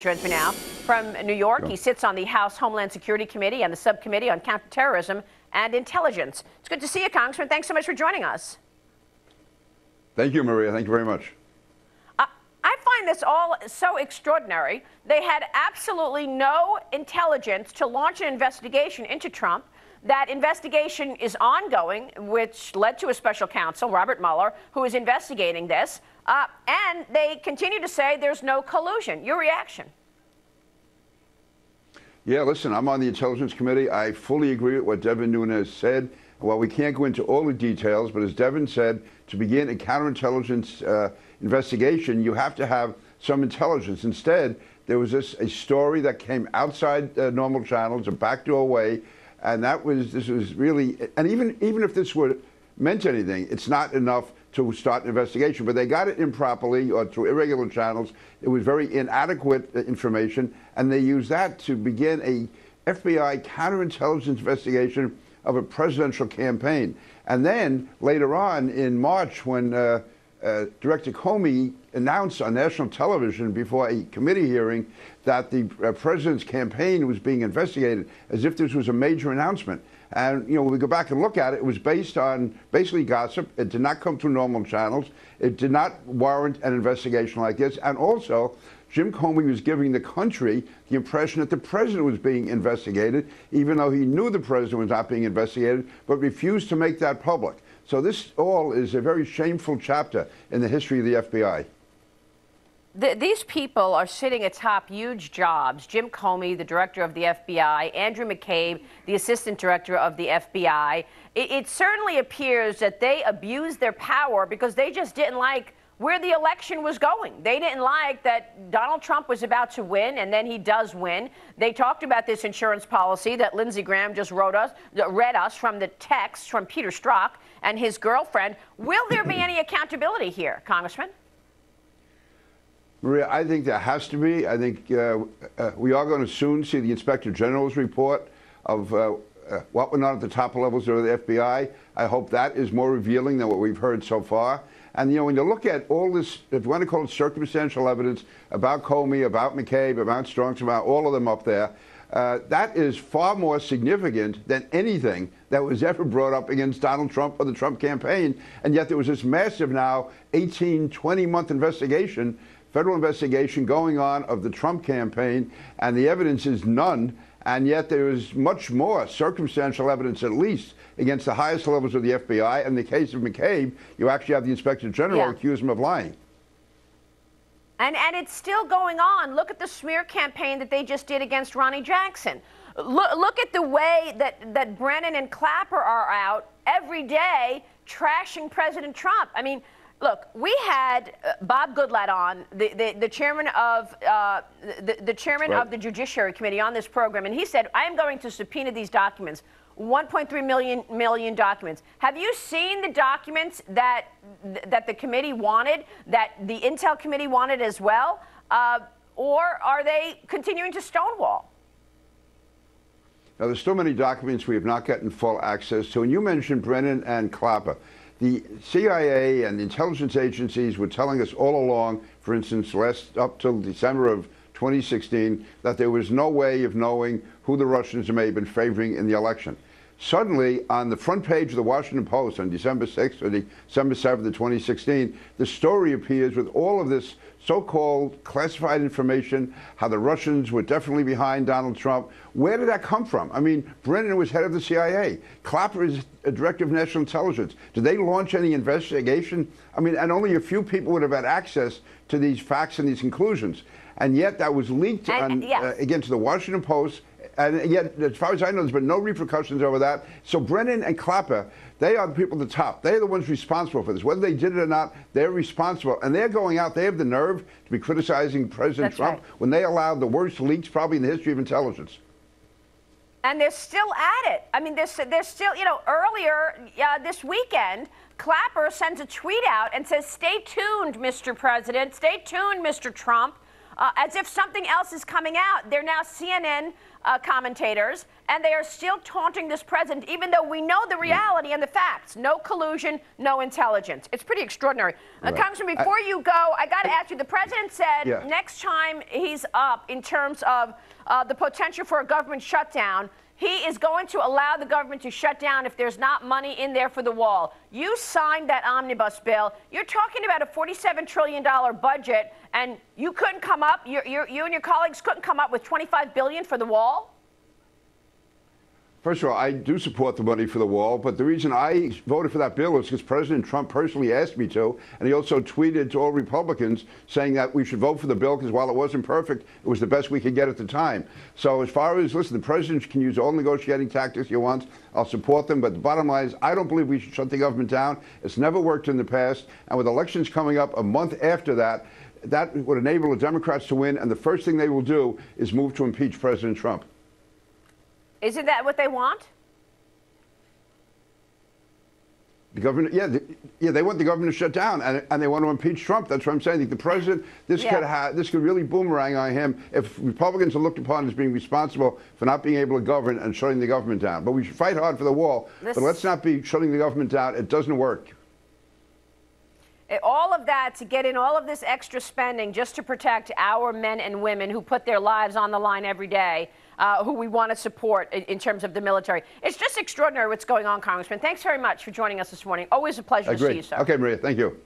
Joins me now from New York. He sits on the House Homeland Security Committee and the Subcommittee on Counterterrorism and Intelligence. It's good to see you, Congressman. Thanks so much for joining us. Thank you, Maria. Thank you very much. I find this all so extraordinary. They had absolutely no intelligence to launch an investigation into Trump. That investigation is ongoing, which led to a special counsel, Robert Mueller, who is investigating this. And they continue to say there's no collusion. Your reaction? Yeah, listen, I'm on the Intelligence Committee. I fully agree with what Devin Nunes said. While we can't go into all the details, but as Devin said, to begin a counterintelligence investigation, you have to have some intelligence. Instead, there was a story that came outside normal channels, a backdoor way, and this was really, and even if this were meant anything, it's not enough to start an investigation. But they got it improperly or through irregular channels. It was very inadequate information, and they used that to begin a FBI counterintelligence investigation of a presidential campaign. And then later on in March, when Director Comey announced on national television before a committee hearing that the president's campaign was being investigated, as if this was a major announcement. And, you know, when we go back and look at it, it was based on basically gossip. It did not come through normal channels. It did not warrant an investigation like this. And also, Jim Comey was giving the country the impression that the president was being investigated, even though he knew the president was not being investigated, but refused to make that public. So this all is a very shameful chapter in the history of the FBI. These people are sitting atop huge jobs. Jim Comey, the director of the FBI, Andrew McCabe, the assistant director of the FBI. It certainly appears that they abused their power because they just didn't like where the election was going. They didn't like that Donald Trump was about to win, and then he does win. They talked about this insurance policy that Lindsey Graham just read us from the text from Peter Strzok and his girlfriend. Will there be any accountability here, Congressman? Maria, I think there has to be. I think we are going to soon see the Inspector General's report of what went on at the top levels of the FBI. I hope that is more revealing than what we've heard so far. And, you know, when you look at all this, if you want to call it circumstantial evidence about Comey, about McCabe, about Strong, about all of them up there, that is far more significant than anything that was ever brought up against Donald Trump or the Trump campaign. And yet there was this massive now 18, 20-month investigation, federal investigation going on of the Trump campaign, and the evidence is none. And yet there is much more circumstantial evidence, at least, against the highest levels of the FBI. In the case of McCabe, you actually have the Inspector General accuse him of lying. And it's still going on. Look at the smear campaign that they just did against Ronnie Jackson. Look at the way that Brennan and Clapper are out every day trashing President Trump. I mean, look, we had Bob Goodlatte on, the chairman of the chairman of the Judiciary Committee on this program, and he said, "I am going to subpoena these documents, 1.3 million documents." Have you seen the documents that the committee wanted, that the Intel Committee wanted as well, or are they continuing to stonewall? Now, there's so many documents we have not gotten full access to, and you mentioned Brennan and Clapper. The CIA and the intelligence agencies were telling us all along, for instance, up till December of 2016, that there was no way of knowing who the Russians may have been favoring in the election. Suddenly, on the front page of the Washington Post on December 6th or December 7th of 2016, the story appears with all of this so-called classified information, how the Russians were definitely behind Donald Trump. Where did that come from? I mean, Brennan was head of the CIA. Clapper is a director of national intelligence. Did they launch any investigation? I mean, and only a few people would have had access to these facts and these conclusions. And yet that was leaked again to the Washington Post. And yet, as far as I know, there's been no repercussions over that. So Brennan and Clapper, they are the people at the top. They're the ones responsible for this. Whether they did it or not, they're responsible. And they're going out, they have the nerve to be criticizing President Trump when they allowed the worst leaks probably in the history of intelligence. And they're still at it. I mean, they're still, you know, earlier this weekend, Clapper sends a tweet out and says, "Stay tuned, Mr. President. Stay tuned, Mr. Trump. as if something else is coming out. They're now CNN commentators, and they are still taunting this president, even though we know the reality and the facts. No collusion, no intelligence. It's pretty extraordinary. Right. Congressman, before you go, I got to ask you, the president said next time he's up in terms of the potential for a government shutdown, he is going to allow the government to shut down if there's not money in there for the wall. You signed that omnibus bill. You're talking about a $47 trillion budget, and you couldn't come up, you and your colleagues couldn't come up with $25 billion for the wall? First of all, I do support the money for the wall, but the reason I voted for that bill is because President Trump personally asked me to, and he also tweeted to all Republicans saying that we should vote for the bill because while it wasn't perfect, it was the best we could get at the time. So as far as, listen, the president can use all negotiating tactics he wants. I'll support them, but the bottom line is I don't believe we should shut the government down. It's never worked in the past, and with elections coming up a month after that, that would enable the Democrats to win, and the first thing they will do is move to impeach President Trump. Isn't that what they want? The government, they want the government to shut down, and they want to impeach Trump. That's what I'm saying. The president, this could really boomerang on him if Republicans are looked upon as being responsible for not being able to govern and shutting the government down. But we should fight hard for the wall. But let's not be shutting the government down. It doesn't work. All of that to get in all of this extra spending just to protect our men and women who put their lives on the line every day, who we want to support in terms of the military. It's just extraordinary what's going on, Congressman. Thanks very much for joining us this morning. Always a pleasure to see you, sir. Okay, Maria. Thank you.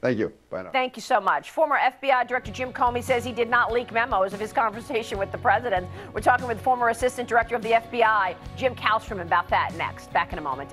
Thank you. Bye now. Thank you so much. Former FBI Director Jim Comey says he did not leak memos of his conversation with the president. We're talking with former Assistant Director of the FBI, Jim Kallstrom, about that next. Back in a moment.